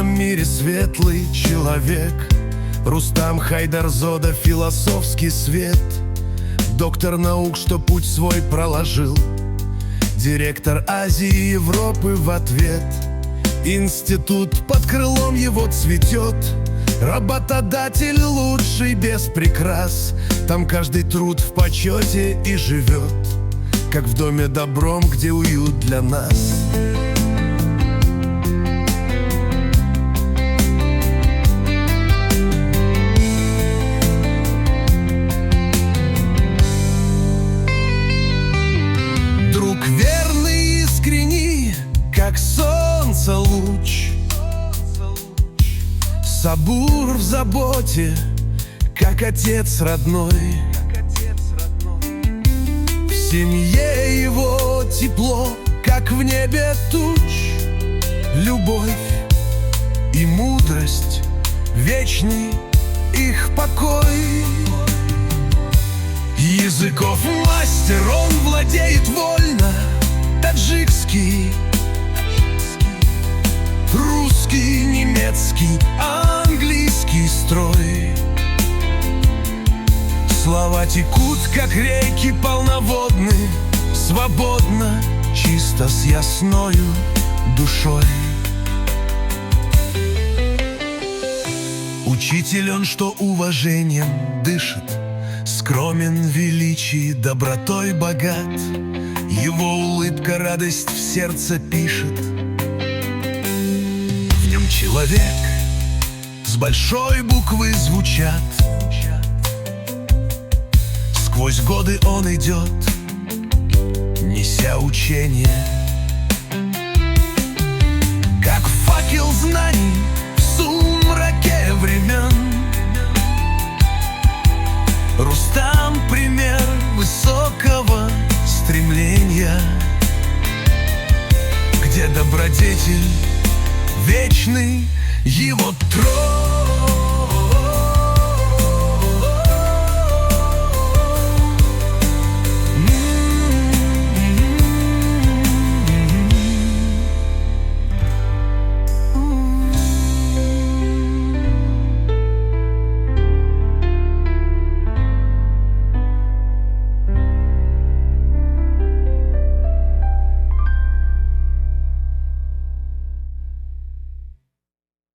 темном мире светлый человек. Рустам Хайдарзода, философский свет. Доктор наук, что путь свой проложил. Директор Азии и Европы в ответ. Институт под крылом его цветет. Работодатель лучший без прикрас. Там каждый труд в почете и живет, как в доме добром, где уют для нас. Друг верный и искренний, как солнце луч. Сабур в заботе, как отец родной. В семье его тепло, как в небе туч. Любовь и мудрость, вечный их покой. Языков мастер, он владеет вольно. Таджикский, русский, немецкий, английский строй. Слова текут, как реки полноводны, свободно, чисто с ясною душой. Учитель он, что уважением дышит, скромен, величий, добротой богат. Его улыбка радость в сердце пишет. В нем человек с большой буквы звучат. Сквозь годы он идет, неся учение, как факел знаний в сумраке времен. Рустам — пример высокого стремления, где добродетель вечный его трон.